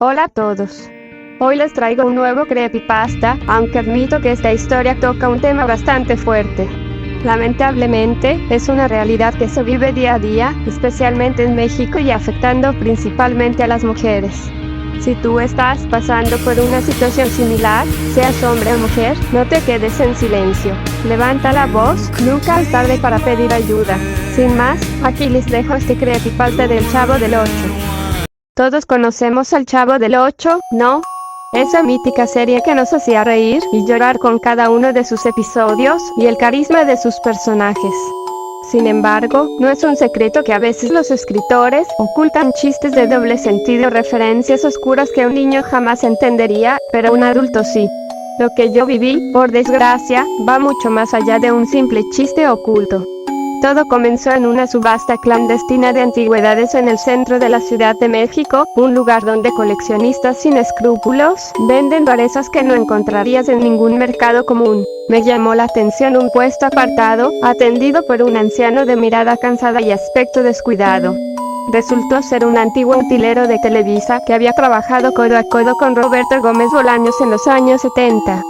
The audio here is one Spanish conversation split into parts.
Hola a todos. Hoy les traigo un nuevo creepypasta, aunque admito que esta historia toca un tema bastante fuerte. Lamentablemente, es una realidad que se vive día a día, especialmente en México y afectando principalmente a las mujeres. Si tú estás pasando por una situación similar, seas hombre o mujer, no te quedes en silencio. Levanta la voz, nunca es tarde para pedir ayuda. Sin más, aquí les dejo este creepypasta del Chavo del Ocho. Todos conocemos al Chavo del Ocho, ¿no? Esa mítica serie que nos hacía reír y llorar con cada uno de sus episodios y el carisma de sus personajes. Sin embargo, no es un secreto que a veces los escritores ocultan chistes de doble sentido o referencias oscuras que un niño jamás entendería, pero un adulto sí. Lo que yo viví, por desgracia, va mucho más allá de un simple chiste oculto. Todo comenzó en una subasta clandestina de antigüedades en el centro de la Ciudad de México, un lugar donde coleccionistas sin escrúpulos venden rarezas que no encontrarías en ningún mercado común. Me llamó la atención un puesto apartado, atendido por un anciano de mirada cansada y aspecto descuidado. Resultó ser un antiguo utilero de Televisa que había trabajado codo a codo con Roberto Gómez Bolaños en los años 70.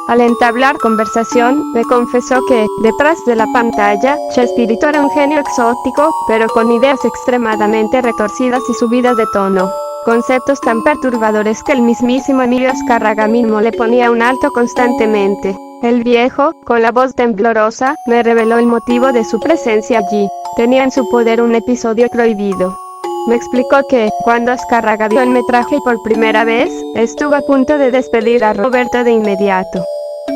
Al entablar conversación, me confesó que, detrás de la pantalla, Chespirito era un genio exótico, pero con ideas extremadamente retorcidas y subidas de tono. Conceptos tan perturbadores que el mismísimo Emilio Azcárraga mismo le ponía un alto constantemente. El viejo, con la voz temblorosa, me reveló el motivo de su presencia allí. Tenía en su poder un episodio prohibido. Me explicó que, cuando Azcárraga vio el metraje por primera vez, estuvo a punto de despedir a Roberto de inmediato.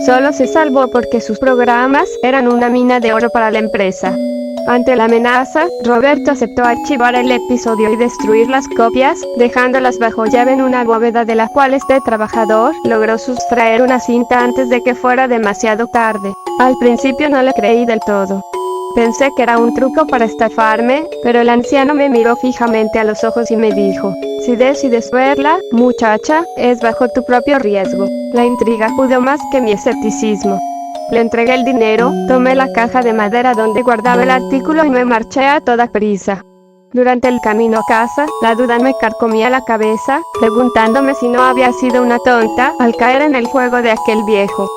Solo se salvó porque sus programas eran una mina de oro para la empresa. Ante la amenaza, Roberto aceptó archivar el episodio y destruir las copias, dejándolas bajo llave en una bóveda de la cual este trabajador logró sustraer una cinta antes de que fuera demasiado tarde. Al principio no le creí del todo. Pensé que era un truco para estafarme, pero el anciano me miró fijamente a los ojos y me dijo: "Si decides verla, muchacha, es bajo tu propio riesgo". La intriga pudo más que mi escepticismo. Le entregué el dinero, tomé la caja de madera donde guardaba el artículo y me marché a toda prisa. Durante el camino a casa, la duda me carcomía la cabeza, preguntándome si no había sido una tonta al caer en el juego de aquel viejo.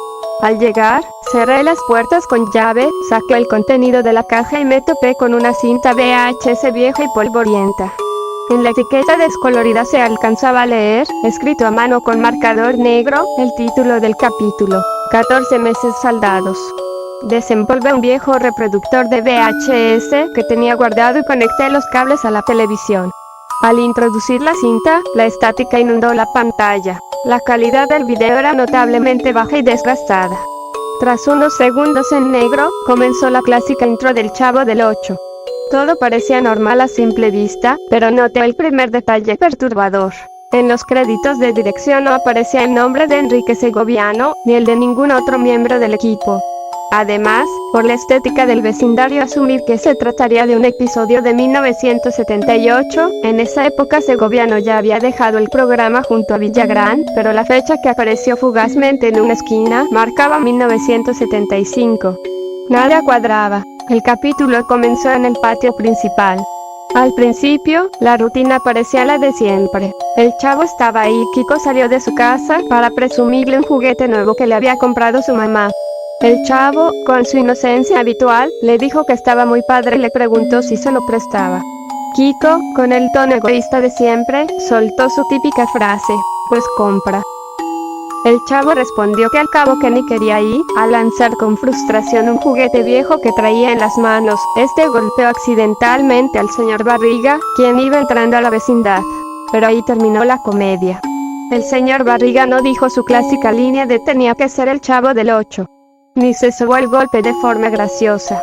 Al llegar, cerré las puertas con llave, saqué el contenido de la caja y me topé con una cinta VHS vieja y polvorienta. En la etiqueta descolorida se alcanzaba a leer, escrito a mano con marcador negro, el título del capítulo: 14 meses saldados. Desenvolvé un viejo reproductor de VHS que tenía guardado y conecté los cables a la televisión. Al introducir la cinta, la estática inundó la pantalla. La calidad del video era notablemente baja y desgastada. Tras unos segundos en negro, comenzó la clásica intro del Chavo del Ocho. Todo parecía normal a simple vista, pero noté el primer detalle perturbador. En los créditos de dirección no aparecía el nombre de Enrique Segoviano, ni el de ningún otro miembro del equipo. Además, por la estética del vecindario asumí que se trataría de un episodio de 1978, en esa época Segoviano ya había dejado el programa junto a Villagrán, pero la fecha que apareció fugazmente en una esquina marcaba 1975. Nada cuadraba. El capítulo comenzó en el patio principal. Al principio, la rutina parecía la de siempre. El chavo estaba ahí y Kiko salió de su casa para presumirle un juguete nuevo que le había comprado su mamá. El chavo, con su inocencia habitual, le dijo que estaba muy padre y le preguntó si se lo prestaba. Kiko, con el tono egoísta de siempre, soltó su típica frase: "Pues compra". El chavo respondió que al cabo que ni quería ir, al lanzar con frustración un juguete viejo que traía en las manos, este golpeó accidentalmente al señor Barriga, quien iba entrando a la vecindad. Pero ahí terminó la comedia. El señor Barriga no dijo su clásica línea de "tenía que ser el Chavo del Ocho", ni se sobó el golpe de forma graciosa.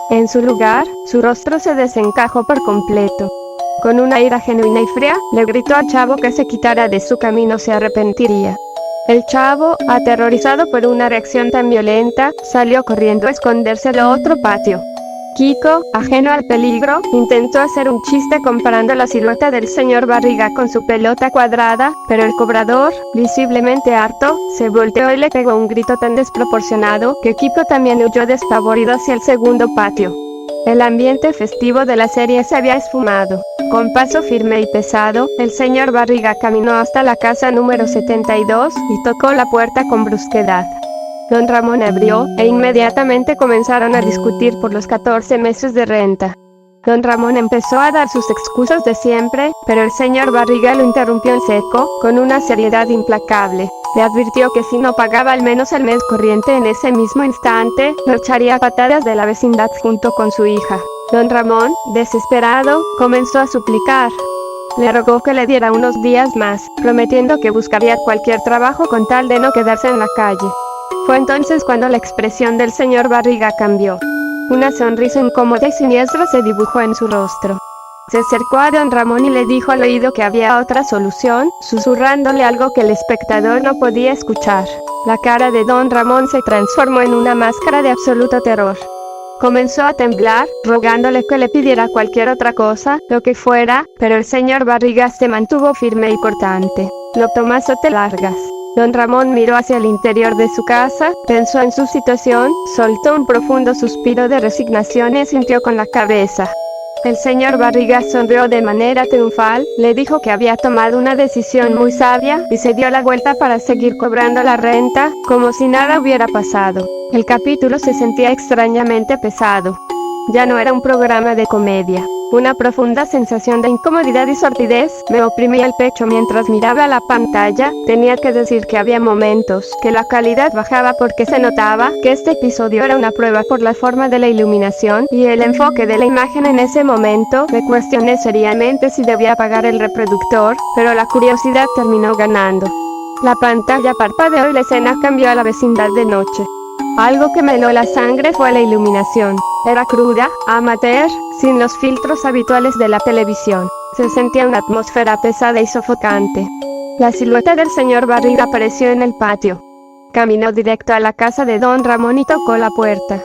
En su lugar, su rostro se desencajó por completo. Con una ira genuina y fría, le gritó al chavo que se quitara de su camino, se arrepentiría. El chavo, aterrorizado por una reacción tan violenta, salió corriendo a esconderse al otro patio. Kiko, ajeno al peligro, intentó hacer un chiste comparando la silueta del señor Barriga con su pelota cuadrada, pero el cobrador, visiblemente harto, se volteó y le pegó un grito tan desproporcionado que Kiko también huyó despavorido hacia el segundo patio. El ambiente festivo de la serie se había esfumado. Con paso firme y pesado, el señor Barriga caminó hasta la casa número 72 y tocó la puerta con brusquedad. Don Ramón abrió, e inmediatamente comenzaron a discutir por los 14 meses de renta. Don Ramón empezó a dar sus excusas de siempre, pero el señor Barriga lo interrumpió en seco, con una seriedad implacable. Le advirtió que si no pagaba al menos el mes corriente en ese mismo instante, lo echaría a patadas de la vecindad junto con su hija. Don Ramón, desesperado, comenzó a suplicar. Le rogó que le diera unos días más, prometiendo que buscaría cualquier trabajo con tal de no quedarse en la calle. Fue entonces cuando la expresión del señor Barriga cambió. Una sonrisa incómoda y siniestra se dibujó en su rostro. Se acercó a don Ramón y le dijo al oído que había otra solución, susurrándole algo que el espectador no podía escuchar. La cara de don Ramón se transformó en una máscara de absoluto terror. Comenzó a temblar, rogándole que le pidiera cualquier otra cosa, lo que fuera, pero el señor Barriga se mantuvo firme y cortante. Lo tomaste te largas. Don Ramón miró hacia el interior de su casa, pensó en su situación, soltó un profundo suspiro de resignación y sintió con la cabeza. El señor Barriga sonrió de manera triunfal, le dijo que había tomado una decisión muy sabia, y se dio la vuelta para seguir cobrando la renta, como si nada hubiera pasado. El capítulo se sentía extrañamente pesado. Ya no era un programa de comedia. Una profunda sensación de incomodidad y sordidez me oprimía el pecho mientras miraba la pantalla. Tenía que decir que había momentos que la calidad bajaba porque se notaba que este episodio era una prueba por la forma de la iluminación y el enfoque de la imagen en ese momento. Me cuestioné seriamente si debía apagar el reproductor, pero la curiosidad terminó ganando. La pantalla parpadeó y la escena cambió a la vecindad de noche. Algo que me heló la sangre fue la iluminación. Era cruda, amateur, sin los filtros habituales de la televisión. Se sentía una atmósfera pesada y sofocante. La silueta del señor Barriga apareció en el patio. Caminó directo a la casa de don Ramón y tocó la puerta.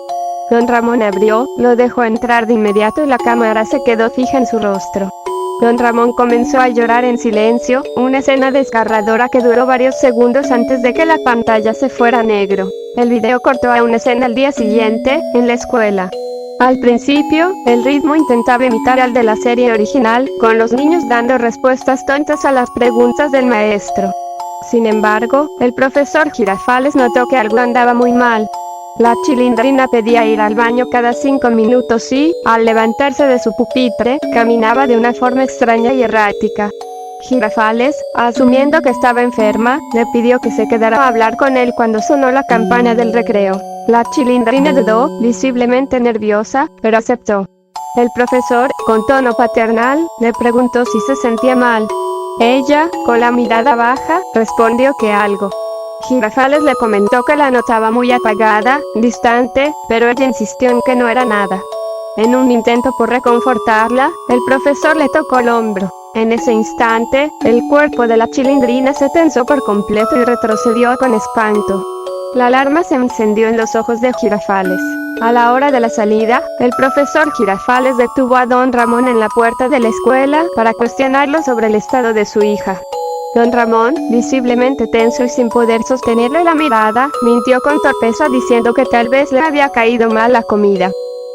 Don Ramón abrió, lo dejó entrar de inmediato y la cámara se quedó fija en su rostro. Don Ramón comenzó a llorar en silencio, una escena desgarradora que duró varios segundos antes de que la pantalla se fuera negro. El video cortó a una escena al día siguiente, en la escuela. Al principio, el ritmo intentaba imitar al de la serie original, con los niños dando respuestas tontas a las preguntas del maestro. Sin embargo, el profesor Girafales notó que algo andaba muy mal. La Chilindrina pedía ir al baño cada 5 minutos y, al levantarse de su pupitre, caminaba de una forma extraña y errática. Girafales, asumiendo que estaba enferma, le pidió que se quedara a hablar con él cuando sonó la campana del recreo. La Chilindrina dudó, visiblemente nerviosa, pero aceptó. El profesor, con tono paternal, le preguntó si se sentía mal. Ella, con la mirada baja, respondió que algo. Girafales le comentó que la notaba muy apagada, distante, pero ella insistió en que no era nada. En un intento por reconfortarla, el profesor le tocó el hombro. En ese instante, el cuerpo de la Chilindrina se tensó por completo y retrocedió con espanto. La alarma se encendió en los ojos de Girafales. A la hora de la salida, el profesor Girafales detuvo a don Ramón en la puerta de la escuela para cuestionarlo sobre el estado de su hija. Don Ramón, visiblemente tenso y sin poder sostenerle la mirada, mintió con torpeza diciendo que tal vez le había caído mal la comida.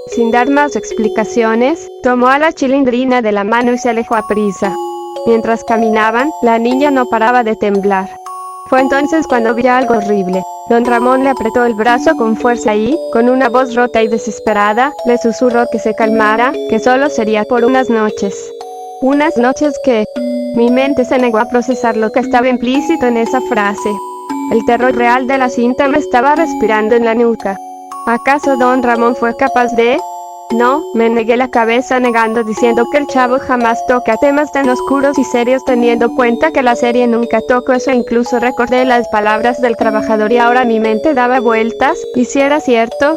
Sin dar más explicaciones, tomó a la Chilindrina de la mano y se alejó a prisa. Mientras caminaban, la niña no paraba de temblar. Fue entonces cuando vio algo horrible. Don Ramón le apretó el brazo con fuerza y, con una voz rota y desesperada, le susurró que se calmara, que solo sería por unas noches. Unas noches que... Mi mente se negó a procesar lo que estaba implícito en esa frase. El terror real de la cinta me estaba respirando en la nuca. ¿Acaso don Ramón fue capaz de...? No, me negué la cabeza negando diciendo que el chavo jamás toca temas tan oscuros y serios teniendo cuenta que la serie nunca tocó eso. Incluso recordé las palabras del trabajador y ahora mi mente daba vueltas, y si era cierto,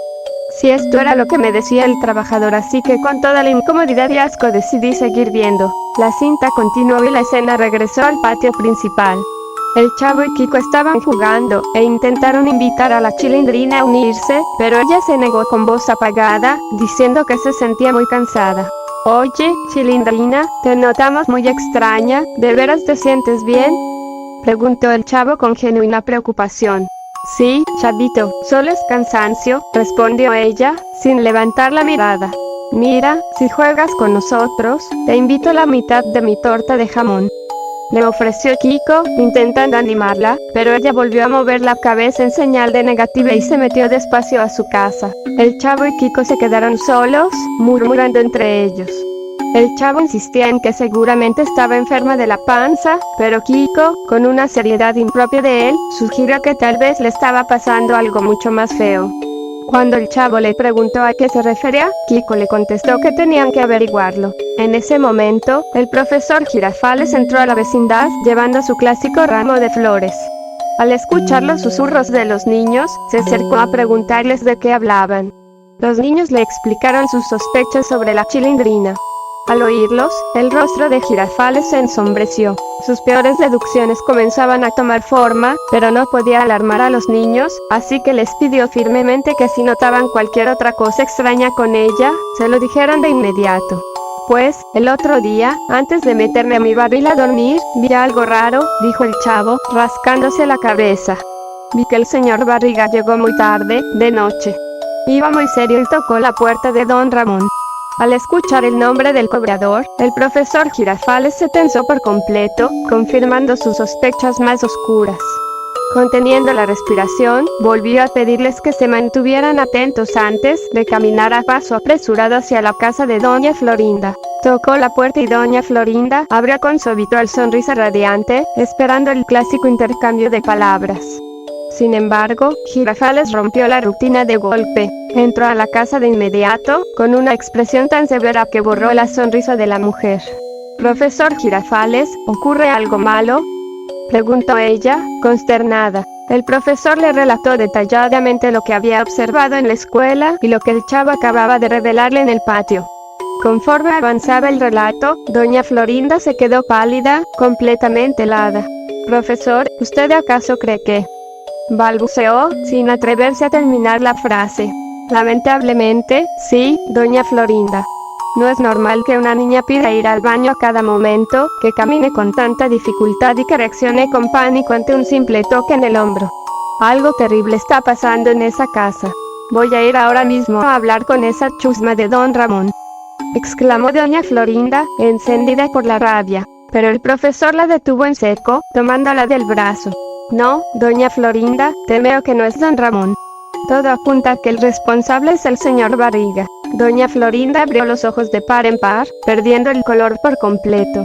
si esto era lo que me decía el trabajador, así que con toda la incomodidad y asco decidí seguir viendo. La cinta continuó y la escena regresó al patio principal. El chavo y Kiko estaban jugando, e intentaron invitar a la Chilindrina a unirse, pero ella se negó con voz apagada, diciendo que se sentía muy cansada. Oye, Chilindrina, te notamos muy extraña, ¿de veras te sientes bien?, preguntó el chavo con genuina preocupación. Sí, chavito, solo es cansancio, respondió ella, sin levantar la mirada. Mira, si juegas con nosotros, te invito a la mitad de mi torta de jamón. Le ofreció Kiko, intentando animarla, pero ella volvió a mover la cabeza en señal de negativa y se metió despacio a su casa. El chavo y Kiko se quedaron solos, murmurando entre ellos. El chavo insistía en que seguramente estaba enferma de la panza, pero Kiko, con una seriedad impropia de él, sugirió que tal vez le estaba pasando algo mucho más feo. Cuando el chavo le preguntó a qué se refería, Kiko le contestó que tenían que averiguarlo. En ese momento, el profesor Girafales entró a la vecindad, llevando su clásico ramo de flores. Al escuchar los susurros de los niños, se acercó a preguntarles de qué hablaban. Los niños le explicaron sus sospechas sobre la chilindrina. Al oírlos, el rostro de Girafales se ensombreció. Sus peores deducciones comenzaban a tomar forma, pero no podía alarmar a los niños, así que les pidió firmemente que si notaban cualquier otra cosa extraña con ella, se lo dijeran de inmediato. Pues, el otro día, antes de meterme a mi barril a dormir, vi algo raro, dijo el chavo, rascándose la cabeza. Vi que el señor Barriga llegó muy tarde, de noche. Iba muy serio y tocó la puerta de don Ramón. Al escuchar el nombre del cobrador, el profesor Girafales se tensó por completo, confirmando sus sospechas más oscuras. Conteniendo la respiración, volvió a pedirles que se mantuvieran atentos antes de caminar a paso apresurado hacia la casa de doña Florinda. Tocó la puerta y doña Florinda abrió con su habitual sonrisa radiante, esperando el clásico intercambio de palabras. Sin embargo, Girafales rompió la rutina de golpe. Entró a la casa de inmediato, con una expresión tan severa que borró la sonrisa de la mujer. «Profesor Girafales, ¿ocurre algo malo?», preguntó ella, consternada. El profesor le relató detalladamente lo que había observado en la escuela y lo que el chavo acababa de revelarle en el patio. Conforme avanzaba el relato, doña Florinda se quedó pálida, completamente helada. «Profesor, ¿usted acaso cree que...?», balbuceó, sin atreverse a terminar la frase. «Lamentablemente, sí, doña Florinda. No es normal que una niña pida ir al baño a cada momento, que camine con tanta dificultad y que reaccione con pánico ante un simple toque en el hombro. Algo terrible está pasando en esa casa. Voy a ir ahora mismo a hablar con esa chusma de don Ramón», exclamó doña Florinda, encendida por la rabia. Pero el profesor la detuvo en seco, tomándola del brazo. «No, doña Florinda, temo que no es don Ramón. Todo apunta a que el responsable es el señor Barriga». Doña Florinda abrió los ojos de par en par, perdiendo el color por completo.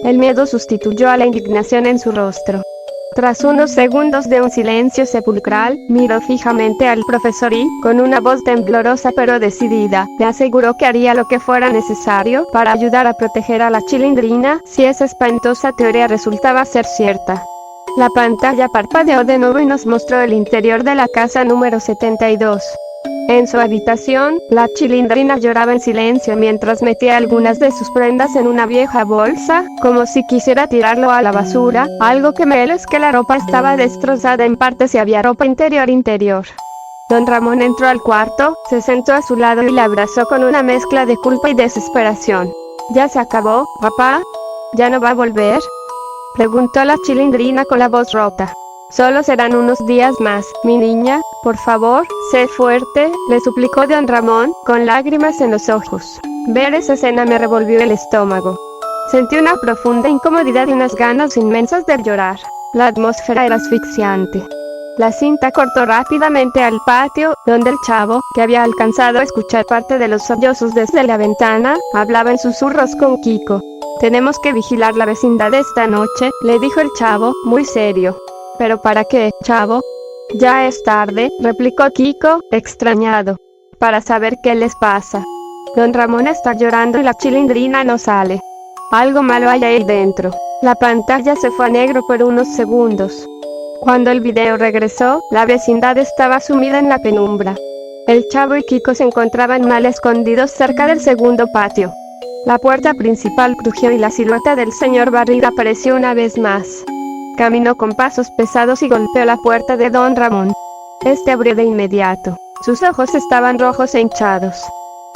El miedo sustituyó a la indignación en su rostro. Tras unos segundos de un silencio sepulcral, miró fijamente al profesor y, con una voz temblorosa pero decidida, le aseguró que haría lo que fuera necesario para ayudar a proteger a la chilindrina, si esa espantosa teoría resultaba ser cierta. La pantalla parpadeó de nuevo y nos mostró el interior de la casa número 72. En su habitación, la chilindrina lloraba en silencio mientras metía algunas de sus prendas en una vieja bolsa, como si quisiera tirarlo a la basura. Algo que me es que la ropa estaba destrozada en partes y había ropa interior. Don Ramón entró al cuarto, se sentó a su lado y la abrazó con una mezcla de culpa y desesperación. «¿Ya se acabó, papá? ¿Ya no va a volver?», preguntó la chilindrina con la voz rota. «Solo serán unos días más, mi niña, por favor, sé fuerte», le suplicó don Ramón, con lágrimas en los ojos. Ver esa escena me revolvió el estómago. Sentí una profunda incomodidad y unas ganas inmensas de llorar. La atmósfera era asfixiante. La cinta cortó rápidamente al patio, donde el chavo, que había alcanzado a escuchar parte de los sollozos desde la ventana, hablaba en susurros con Kiko. «Tenemos que vigilar la vecindad esta noche», le dijo el chavo, muy serio. «¿Pero para qué, chavo?». «Ya es tarde», replicó Kiko, extrañado. «Para saber qué les pasa. Don Ramón está llorando y la chilindrina no sale. Algo malo hay ahí dentro». La pantalla se fue a negro por unos segundos. Cuando el video regresó, la vecindad estaba sumida en la penumbra. El chavo y Kiko se encontraban mal escondidos cerca del segundo patio. La puerta principal crujió y la silueta del señor Barriga apareció una vez más. Caminó con pasos pesados y golpeó la puerta de don Ramón. Este abrió de inmediato. Sus ojos estaban rojos e hinchados.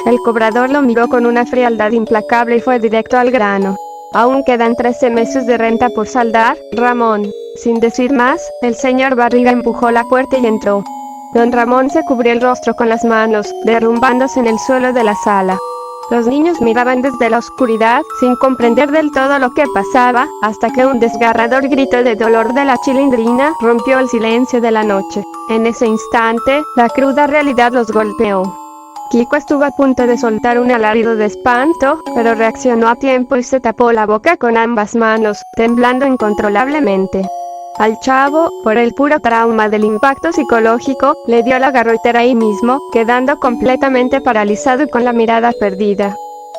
El cobrador lo miró con una frialdad implacable y fue directo al grano. «Aún quedan 13 meses de renta por saldar, Ramón». Sin decir más, el señor Barriga empujó la puerta y entró. Don Ramón se cubrió el rostro con las manos, derrumbándose en el suelo de la sala. Los niños miraban desde la oscuridad, sin comprender del todo lo que pasaba, hasta que un desgarrador grito de dolor de la Chilindrina rompió el silencio de la noche. En ese instante, la cruda realidad los golpeó. Kiko estuvo a punto de soltar un alarido de espanto, pero reaccionó a tiempo y se tapó la boca con ambas manos, temblando incontrolablemente. Al chavo, por el puro trauma del impacto psicológico, le dio la garrotera ahí mismo, quedando completamente paralizado y con la mirada perdida.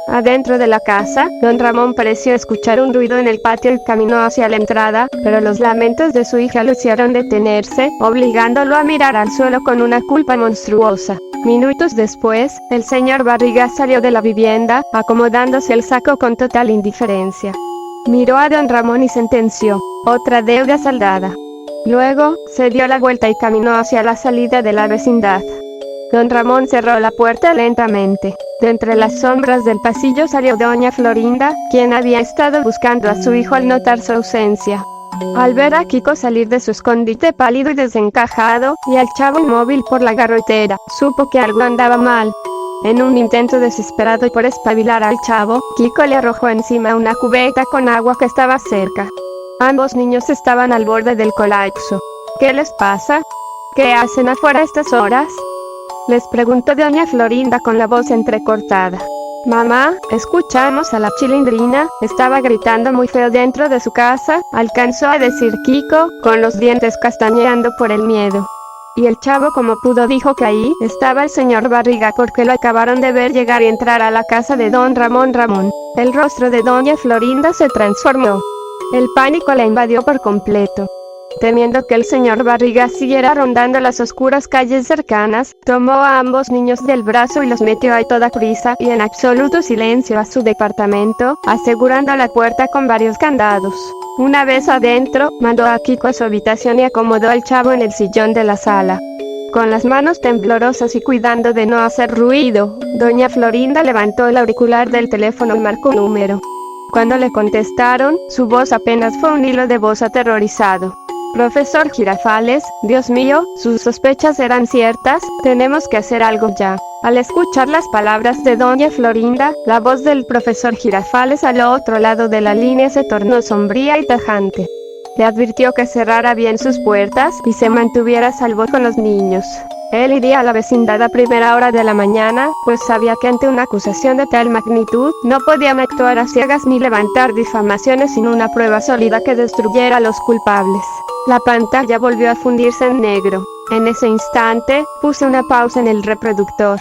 Adentro de la casa, don Ramón pareció escuchar un ruido en el patio y caminó hacia la entrada, pero los lamentos de su hija lo hicieron detenerse, obligándolo a mirar al suelo con una culpa monstruosa. Minutos después, el señor Barriga salió de la vivienda, acomodándose el saco con total indiferencia. Miró a don Ramón y sentenció: otra deuda saldada. Luego, se dio la vuelta y caminó hacia la salida de la vecindad. Don Ramón cerró la puerta lentamente. De entre las sombras del pasillo salió doña Florinda, quien había estado buscando a su hijo al notar su ausencia. Al ver a Kiko salir de su escondite pálido y desencajado, y al chavo inmóvil por la garrotera, supo que algo andaba mal. En un intento desesperado por espabilar al chavo, Kiko le arrojó encima una cubeta con agua que estaba cerca. Ambos niños estaban al borde del colapso. ¿Qué les pasa? ¿Qué hacen afuera a estas horas?, les preguntó doña Florinda con la voz entrecortada. Mamá, escuchamos a la Chilindrina, estaba gritando muy feo dentro de su casa, alcanzó a decir Kiko, con los dientes castañeando por el miedo. Y el chavo como pudo dijo que ahí estaba el señor Barriga porque lo acabaron de ver llegar y entrar a la casa de don Ramón. El rostro de doña Florinda se transformó. El pánico la invadió por completo. Temiendo que el señor Barriga siguiera rondando las oscuras calles cercanas, tomó a ambos niños del brazo y los metió a toda prisa y en absoluto silencio a su departamento, asegurando la puerta con varios candados. Una vez adentro, mandó a Kiko a su habitación y acomodó al chavo en el sillón de la sala. Con las manos temblorosas y cuidando de no hacer ruido, doña Florinda levantó el auricular del teléfono y marcó un número. Cuando le contestaron, su voz apenas fue un hilo de voz aterrorizado. Profesor Girafales, Dios mío, sus sospechas eran ciertas, tenemos que hacer algo ya. Al escuchar las palabras de doña Florinda, la voz del profesor Girafales al otro lado de la línea se tornó sombría y tajante. Le advirtió que cerrara bien sus puertas y se mantuviera a salvo con los niños. Él iría a la vecindad a primera hora de la mañana, pues sabía que ante una acusación de tal magnitud, no podían actuar a ciegas ni levantar difamaciones sin una prueba sólida que destruyera a los culpables. La pantalla volvió a fundirse en negro. En ese instante, puse una pausa en el reproductor.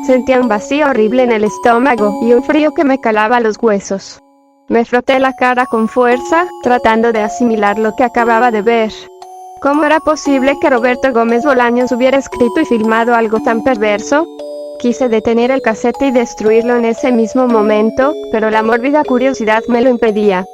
Sentía un vacío horrible en el estómago y un frío que me calaba los huesos. Me froté la cara con fuerza, tratando de asimilar lo que acababa de ver. ¿Cómo era posible que Roberto Gómez Bolaños hubiera escrito y filmado algo tan perverso? Quise detener el casete y destruirlo en ese mismo momento, pero la mórbida curiosidad me lo impedía.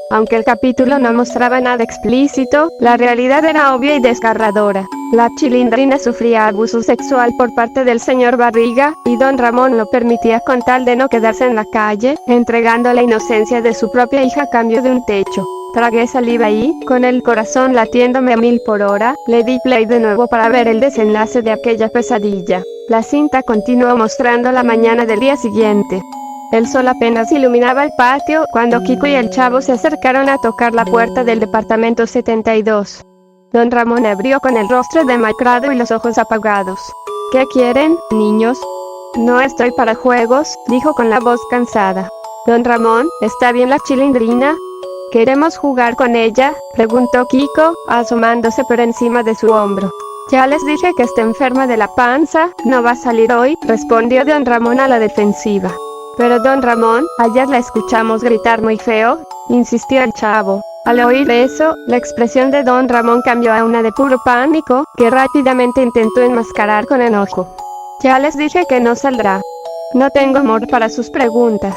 Aunque el capítulo no mostraba nada explícito, la realidad era obvia y desgarradora. La Chilindrina sufría abuso sexual por parte del señor Barriga, y don Ramón lo permitía con tal de no quedarse en la calle, entregando la inocencia de su propia hija a cambio de un techo. Tragué saliva y, con el corazón latiéndome a 1000 por hora, le di play de nuevo para ver el desenlace de aquella pesadilla. La cinta continuó mostrando la mañana del día siguiente. El sol apenas iluminaba el patio cuando Kiko y el chavo se acercaron a tocar la puerta del departamento 72. Don Ramón abrió con el rostro demacrado y los ojos apagados. ¿Qué quieren, niños? No estoy para juegos, dijo con la voz cansada. Don Ramón, ¿está bien la Chilindrina? ¿Queremos jugar con ella?, preguntó Kiko, asomándose por encima de su hombro. Ya les dije que está enferma de la panza, no va a salir hoy, respondió don Ramón a la defensiva. Pero don Ramón, ayer la escuchamos gritar muy feo, insistió el chavo. Al oír eso, la expresión de don Ramón cambió a una de puro pánico, que rápidamente intentó enmascarar con enojo. Ya les dije que no saldrá. No tengo amor para sus preguntas.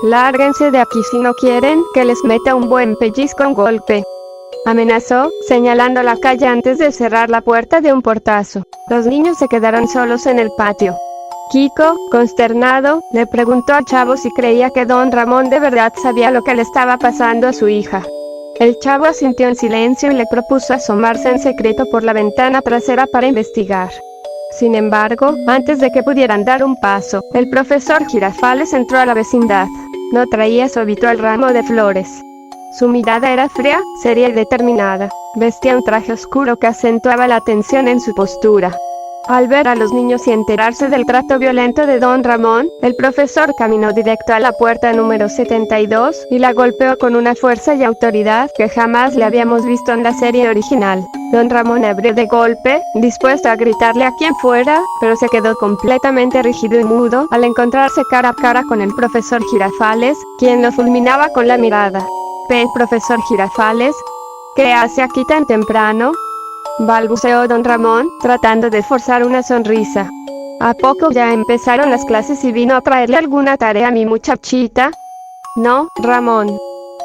Lárguense de aquí si no quieren que les meta un buen pellizco un golpe. Amenazó, señalando la calle antes de cerrar la puerta de un portazo. Los niños se quedaron solos en el patio. Kiko, consternado, le preguntó al chavo si creía que don Ramón de verdad sabía lo que le estaba pasando a su hija. El chavo asintió en silencio y le propuso asomarse en secreto por la ventana trasera para investigar. Sin embargo, antes de que pudieran dar un paso, el profesor Girafales entró a la vecindad. No traía su habitual ramo de flores. Su mirada era fría, seria y determinada. Vestía un traje oscuro que acentuaba la tensión en su postura. Al ver a los niños y enterarse del trato violento de don Ramón, el profesor caminó directo a la puerta número 72 y la golpeó con una fuerza y autoridad que jamás le habíamos visto en la serie original. Don Ramón abrió de golpe, dispuesto a gritarle a quien fuera, pero se quedó completamente rígido y mudo al encontrarse cara a cara con el profesor Girafales, quien lo fulminaba con la mirada. Profesor Girafales, ¿qué hace aquí tan temprano?, balbuceó don Ramón, tratando de forzar una sonrisa. ¿A poco ya empezaron las clases y vino a traerle alguna tarea a mi muchachita? No, Ramón.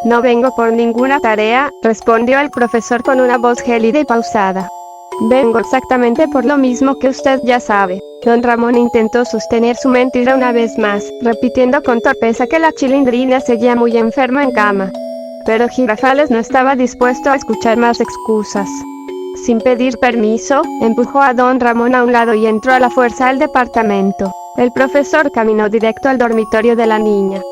No vengo por ninguna tarea, respondió el profesor con una voz gélida y pausada. Vengo exactamente por lo mismo que usted ya sabe. Don Ramón intentó sostener su mentira una vez más, repitiendo con torpeza que la Chilindrina seguía muy enferma en cama. Pero Girafales no estaba dispuesto a escuchar más excusas. Sin pedir permiso, empujó a don Ramón a un lado y entró a la fuerza al departamento. El profesor caminó directo al dormitorio de la niña.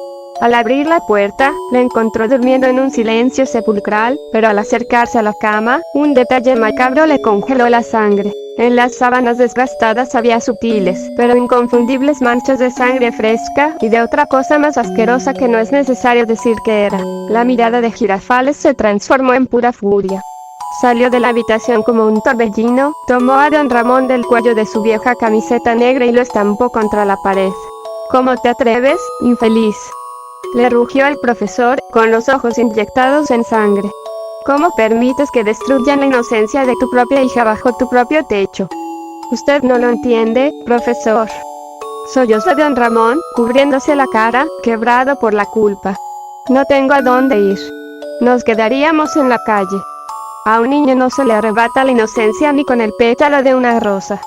Al abrir la puerta, la encontró durmiendo en un silencio sepulcral, pero al acercarse a la cama, un detalle macabro le congeló la sangre. En las sábanas desgastadas había sutiles, pero inconfundibles manchas de sangre fresca y de otra cosa más asquerosa que no es necesario decir que era. La mirada de Girafales se transformó en pura furia. Salió de la habitación como un torbellino, tomó a don Ramón del cuello de su vieja camiseta negra y lo estampó contra la pared. ¿Cómo te atreves, infeliz?, le rugió el profesor, con los ojos inyectados en sangre. ¿Cómo permites que destruyan la inocencia de tu propia hija bajo tu propio techo? Usted no lo entiende, profesor. Sollozó don Ramón, cubriéndose la cara, quebrado por la culpa. No tengo a dónde ir. Nos quedaríamos en la calle. A un niño no se le arrebata la inocencia ni con el pétalo de una rosa,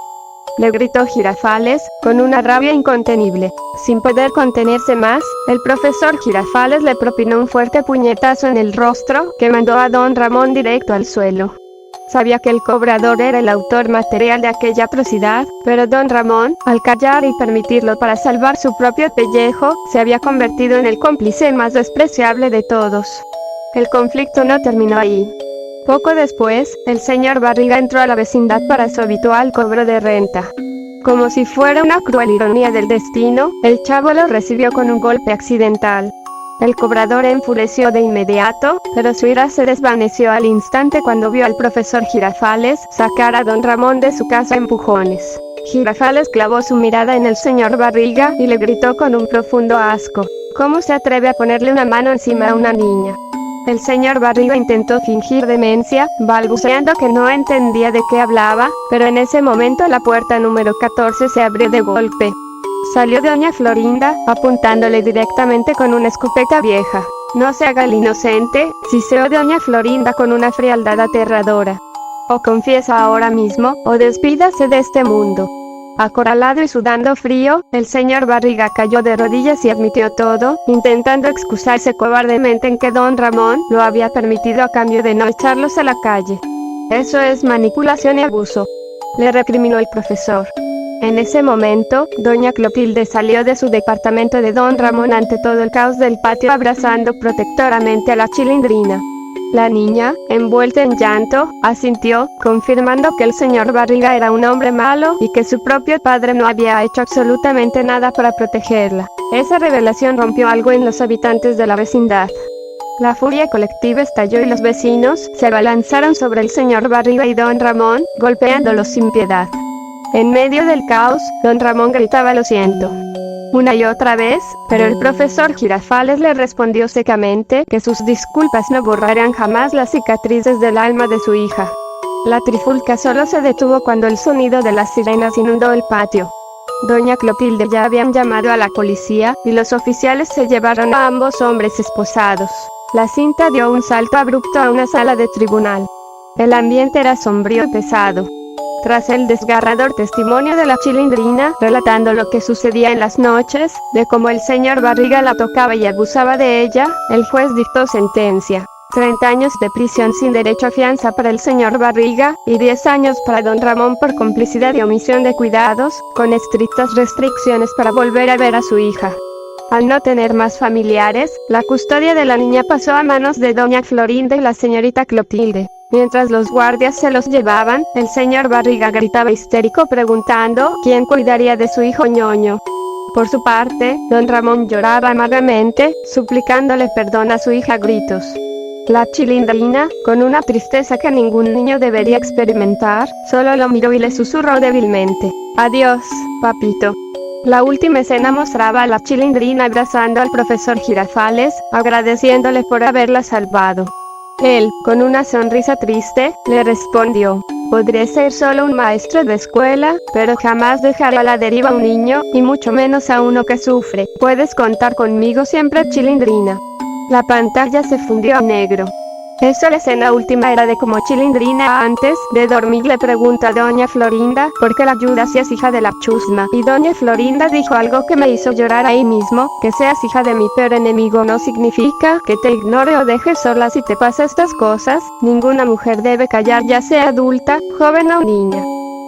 le gritó Girafales, con una rabia incontenible. Sin poder contenerse más, el profesor Girafales le propinó un fuerte puñetazo en el rostro, que mandó a don Ramón directo al suelo. Sabía que el cobrador era el autor material de aquella atrocidad, pero don Ramón, al callar y permitirlo para salvar su propio pellejo, se había convertido en el cómplice más despreciable de todos. El conflicto no terminó ahí. Poco después, el señor Barriga entró a la vecindad para su habitual cobro de renta. Como si fuera una cruel ironía del destino, el chavo lo recibió con un golpe accidental. El cobrador enfureció de inmediato, pero su ira se desvaneció al instante cuando vio al profesor Girafales sacar a don Ramón de su casa a empujones. Girafales clavó su mirada en el señor Barriga y le gritó con un profundo asco: ¿cómo se atreve a ponerle una mano encima a una niña? El señor Barriga intentó fingir demencia, balbuceando que no entendía de qué hablaba, pero en ese momento la puerta número 14 se abrió de golpe. Salió doña Florinda, apuntándole directamente con una escopeta vieja. No se haga el inocente, siseó doña Florinda con una frialdad aterradora. O confiesa ahora mismo, o despídase de este mundo. Acorralado y sudando frío, el señor Barriga cayó de rodillas y admitió todo, intentando excusarse cobardemente en que don Ramón lo había permitido a cambio de no echarlos a la calle. Eso es manipulación y abuso, le recriminó el profesor. En ese momento, doña Clotilde salió de su departamento de don Ramón ante todo el caos del patio abrazando protectoramente a la Chilindrina. La niña, envuelta en llanto, asintió, confirmando que el señor Barriga era un hombre malo y que su propio padre no había hecho absolutamente nada para protegerla. Esa revelación rompió algo en los habitantes de la vecindad. La furia colectiva estalló y los vecinos se abalanzaron sobre el señor Barriga y don Ramón, golpeándolos sin piedad. En medio del caos, don Ramón gritaba "lo siento", una y otra vez, pero el profesor Girafales le respondió secamente que sus disculpas no borrarían jamás las cicatrices del alma de su hija. La trifulca solo se detuvo cuando el sonido de las sirenas inundó el patio. Doña Clotilde ya habían llamado a la policía, y los oficiales se llevaron a ambos hombres esposados. La cinta dio un salto abrupto a una sala de tribunal. El ambiente era sombrío y pesado. Tras el desgarrador testimonio de la Chilindrina, relatando lo que sucedía en las noches, de cómo el señor Barriga la tocaba y abusaba de ella, el juez dictó sentencia. 30 años de prisión sin derecho a fianza para el señor Barriga, y 10 años para don Ramón por complicidad y omisión de cuidados, con estrictas restricciones para volver a ver a su hija. Al no tener más familiares, la custodia de la niña pasó a manos de doña Florinda y la señorita Clotilde. Mientras los guardias se los llevaban, el señor Barriga gritaba histérico preguntando quién cuidaría de su hijo ñoño. Por su parte, don Ramón lloraba amargamente, suplicándole perdón a su hija a gritos. La Chilindrina, con una tristeza que ningún niño debería experimentar, solo lo miró y le susurró débilmente: «Adiós, papito». La última escena mostraba a la Chilindrina abrazando al profesor Girafales, agradeciéndole por haberla salvado. Él, con una sonrisa triste, le respondió: «Podré ser solo un maestro de escuela, pero jamás dejaré a la deriva a un niño, y mucho menos a uno que sufre. Puedes contar conmigo siempre, Chilindrina». La pantalla se fundió a negro. Eso, la escena última era de cómo Chilindrina antes de dormir le pregunta a doña Florinda por qué la ayuda si es hija de la chusma, y doña Florinda dijo algo que me hizo llorar ahí mismo: «Que seas hija de mi peor enemigo no significa que te ignore o deje sola si te pasa estas cosas. Ninguna mujer debe callar, ya sea adulta, joven o niña.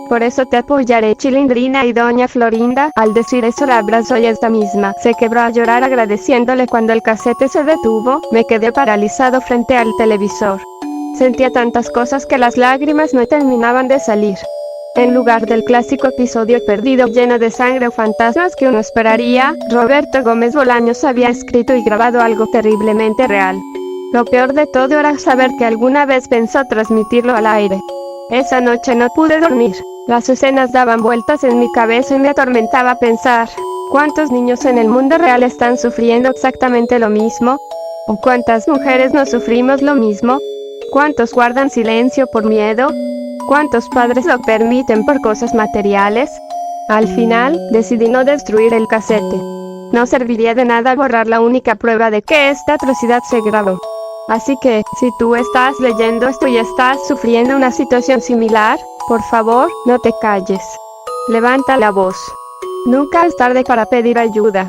Por eso te apoyaré, Chilindrina». Y doña Florinda, al decir eso, la abrazó y esta misma se quebró a llorar agradeciéndole. Cuando el casete se detuvo, me quedé paralizado frente al televisor. Sentía tantas cosas que las lágrimas no terminaban de salir. En lugar del clásico episodio perdido lleno de sangre o fantasmas que uno esperaría, Roberto Gómez Bolaños había escrito y grabado algo terriblemente real. Lo peor de todo era saber que alguna vez pensó transmitirlo al aire. Esa noche no pude dormir. Las escenas daban vueltas en mi cabeza y me atormentaba pensar: ¿cuántos niños en el mundo real están sufriendo exactamente lo mismo? ¿O cuántas mujeres no sufrimos lo mismo? ¿Cuántos guardan silencio por miedo? ¿Cuántos padres lo permiten por cosas materiales? Al final, decidí no destruir el casete. No serviría de nada borrar la única prueba de que esta atrocidad se grabó. Así que, si tú estás leyendo esto y estás sufriendo una situación similar, por favor, no te calles. Levanta la voz. Nunca es tarde para pedir ayuda.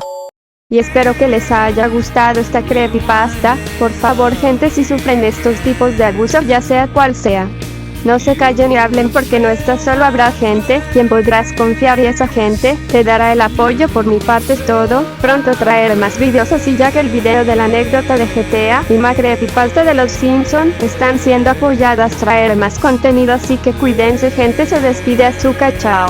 Y espero que les haya gustado esta creepypasta. Por favor, gente, si sufren estos tipos de abusos, ya sea cual sea, no se callen y hablen, porque no estás solo, habrá gente quien podrás confiar y esa gente te dará el apoyo. Por mi parte es todo. Pronto traeré más videos así, ya que el video de la anécdota de GTA y más creepypasta de los Simpson están siendo apoyadas. Traeré más contenido, así que cuídense, gente. Se despide Azuka, chao.